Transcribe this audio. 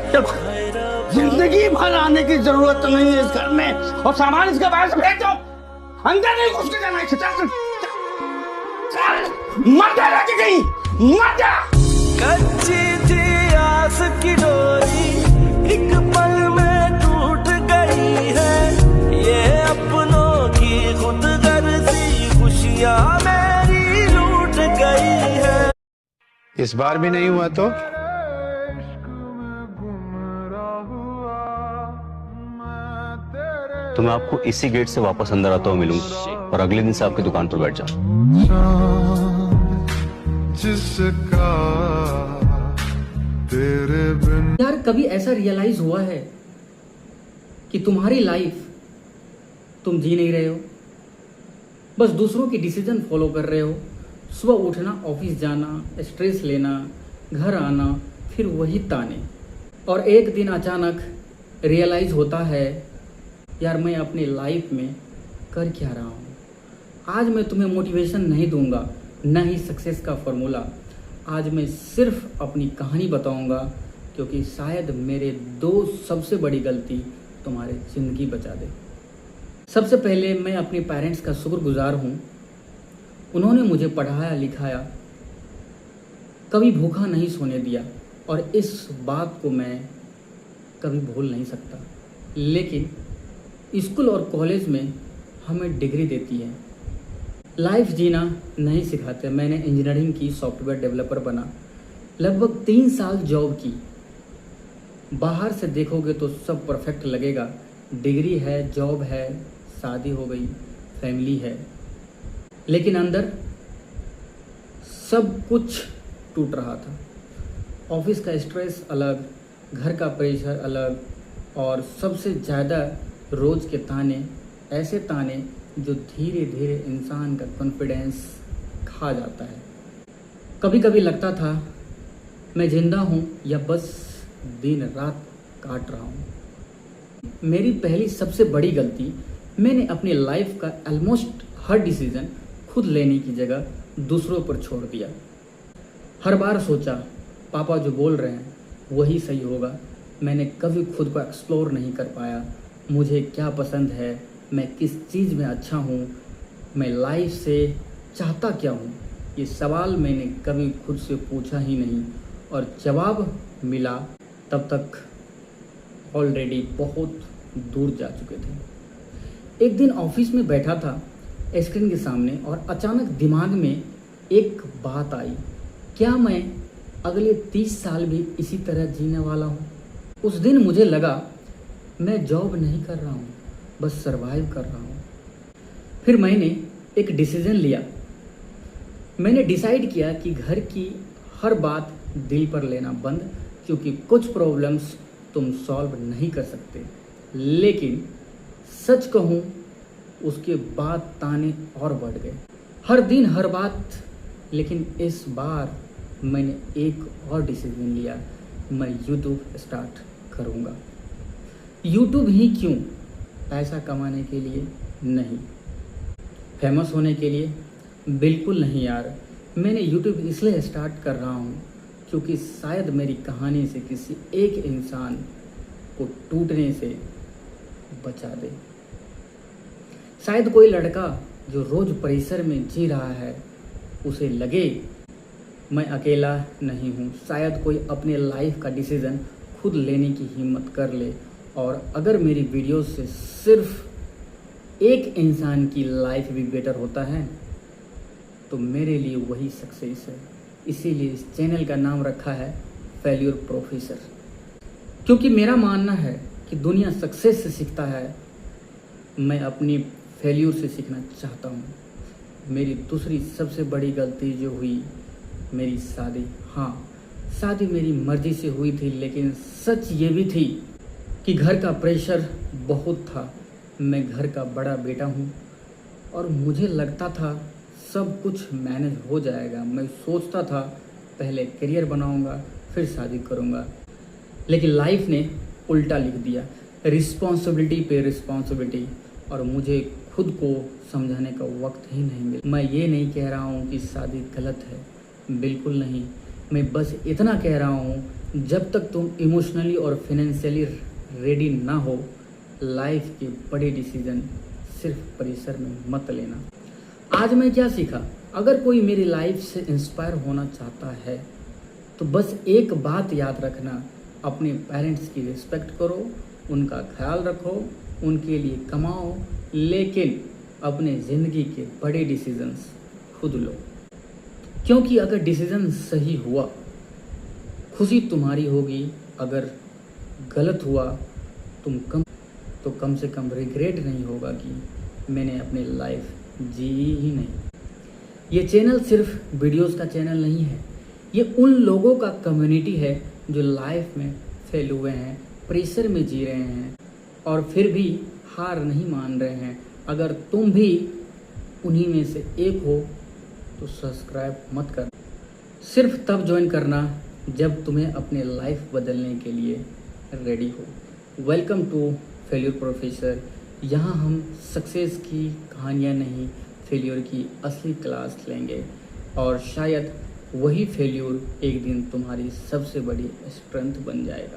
देखो, जिंदगी भर आने की जरूरत तो नहीं है इस घर में, और सामान इसके बाहर से फेंक दो, अंदर नहीं घुस के जाना है। चल मर जा रहा कहीं, मर जा। कच्ची थी आस की डोरी, एक पल में टूट गई है, ये अपनों की खुदगर्जी खुशियां मेरी लूट गई है। इस बार भी नहीं हुआ तो मैं आपको इसी गेट से वापस अंदर आता हुआ मिलूंगा और अगले दिन से आपकी दुकान पर बैठ जाऊं। जिसका तेरे बिन यार कभी ऐसा रियलाइज हुआ है कि तुम्हारी लाइफ तुम जी नहीं रहे हो, बस दूसरों की डिसीजन फॉलो कर रहे हो। सुबह उठना, ऑफिस जाना, स्ट्रेस लेना, घर आना, फिर वही ताने। और एक दिन अचानक रियलाइज होता है, यार मैं अपनी लाइफ में कर क्या रहा हूँ। आज मैं तुम्हें मोटिवेशन नहीं दूंगा, ना ही सक्सेस का फॉर्मूला। आज मैं सिर्फ अपनी कहानी बताऊंगा, क्योंकि शायद मेरे 2 सबसे बड़ी गलती तुम्हारी ज़िंदगी बचा दे। सबसे पहले मैं अपने पेरेंट्स का शुक्रगुजार हूँ। उन्होंने मुझे पढ़ाया लिखाया, कभी भूखा नहीं सोने दिया, और इस बात को मैं कभी भूल नहीं सकता। लेकिन स्कूल और कॉलेज में हमें डिग्री देती है, लाइफ जीना नहीं सिखाते। मैंने इंजीनियरिंग की, सॉफ्टवेयर डेवलपर बना, लगभग 3 साल जॉब की। बाहर से देखोगे तो सब परफेक्ट लगेगा, डिग्री है, जॉब है, शादी हो गई, फैमिली है, लेकिन अंदर सब कुछ टूट रहा था। ऑफिस का स्ट्रेस अलग, घर का प्रेशर अलग, और सबसे ज़्यादा रोज़ के ताने, ऐसे ताने जो धीरे धीरे इंसान का कॉन्फिडेंस खा जाता है। कभी कभी लगता था मैं जिंदा हूँ या बस दिन रात काट रहा हूँ। मेरी पहली सबसे बड़ी गलती, मैंने अपनी लाइफ का ऑलमोस्ट हर डिसीज़न खुद लेने की जगह दूसरों पर छोड़ दिया। हर बार सोचा पापा जो बोल रहे हैं वही सही होगा। मैंने कभी खुद को एक्सप्लोर नहीं कर पाया। मुझे क्या पसंद है, मैं किस चीज़ में अच्छा हूँ, मैं लाइफ से चाहता क्या हूँ, ये सवाल मैंने कभी खुद से पूछा ही नहीं, और जवाब मिला तब तक ऑलरेडी बहुत दूर जा चुके थे। एक दिन ऑफिस में बैठा था स्क्रीन के सामने, और अचानक दिमाग में एक बात आई, क्या मैं अगले 30 साल भी इसी तरह जीने वाला हूँ? उस दिन मुझे लगा मैं जॉब नहीं कर रहा हूँ, बस सरवाइव कर रहा हूँ। फिर मैंने एक डिसीजन लिया। मैंने डिसाइड किया कि घर की हर बात दिल पर लेना बंद, क्योंकि कुछ प्रॉब्लम्स तुम सॉल्व नहीं कर सकते। लेकिन सच कहूँ, उसके बाद ताने और बढ़ गए, हर दिन हर बात। लेकिन इस बार मैंने एक और डिसीजन लिया, मैं यूट्यूब स्टार्ट करूँगा। यूट्यूब ही क्यों? पैसा कमाने के लिए नहीं, फेमस होने के लिए बिल्कुल नहीं यार। मैंने यूट्यूब इसलिए स्टार्ट कर रहा हूँ क्योंकि शायद मेरी कहानी से किसी एक इंसान को टूटने से बचा दे। शायद कोई लड़का जो रोज़ प्रेशर में जी रहा है, उसे लगे मैं अकेला नहीं हूँ। शायद कोई अपने लाइफ का डिसीज़न खुद लेने की हिम्मत कर ले, और अगर मेरी वीडियो से सिर्फ एक इंसान की लाइफ भी बेटर होता है तो मेरे लिए वही सक्सेस है। इसीलिए इस चैनल का नाम रखा है फेल्योर प्रोफेसर, क्योंकि मेरा मानना है कि दुनिया सक्सेस से सीखता है, मैं अपनी फेल्यूर से सीखना चाहता हूँ। मेरी दूसरी सबसे बड़ी गलती जो हुई, मेरी शादी। हाँ, शादी मेरी मर्जी से हुई थी, लेकिन सच ये भी थी कि घर का प्रेशर बहुत था। मैं घर का बड़ा बेटा हूँ और मुझे लगता था सब कुछ मैनेज हो जाएगा। मैं सोचता था पहले करियर बनाऊंगा फिर शादी करूंगा, लेकिन लाइफ ने उल्टा लिख दिया, रिस्पॉन्सिबिलिटी पे रिस्पॉन्सिबिलिटी, और मुझे खुद को समझाने का वक्त ही नहीं मिला। मैं ये नहीं कह रहा हूँ कि शादी गलत है, बिल्कुल नहीं। मैं बस इतना कह रहा हूँ जब तक तुम इमोशनली और फाइनेंशियली रेडी ना हो, लाइफ के बड़े डिसीजन सिर्फ परिसर में मत लेना। आज मैं क्या सीखा? अगर कोई मेरी लाइफ से इंस्पायर होना चाहता है तो बस एक बात याद रखना, अपने पेरेंट्स की रिस्पेक्ट करो, उनका ख्याल रखो, उनके लिए कमाओ, लेकिन अपने ज़िंदगी के बड़े डिसीजंस खुद लो। क्योंकि अगर डिसीजन सही हुआ खुशी तुम्हारी होगी, अगर गलत हुआ तो कम से कम रिग्रेट नहीं होगा कि मैंने अपनी लाइफ जी ही नहीं। ये चैनल सिर्फ वीडियोस का चैनल नहीं है, ये उन लोगों का कम्युनिटी है जो लाइफ में फेल हुए हैं, प्रेशर में जी रहे हैं और फिर भी हार नहीं मान रहे हैं। अगर तुम भी उन्हीं में से एक हो तो सब्सक्राइब मत कर, सिर्फ तब ज्वाइन करना जब तुम्हें अपने लाइफ बदलने के लिए रेडी हो। Welcome to failure professor. यहाँ हम सक्सेस की कहानियाँ नहीं, फेल्यूर की असली क्लास लेंगे और शायद वही फेल्यूर एक दिन तुम्हारी सबसे बड़ी स्ट्रेंथ बन जाएगा।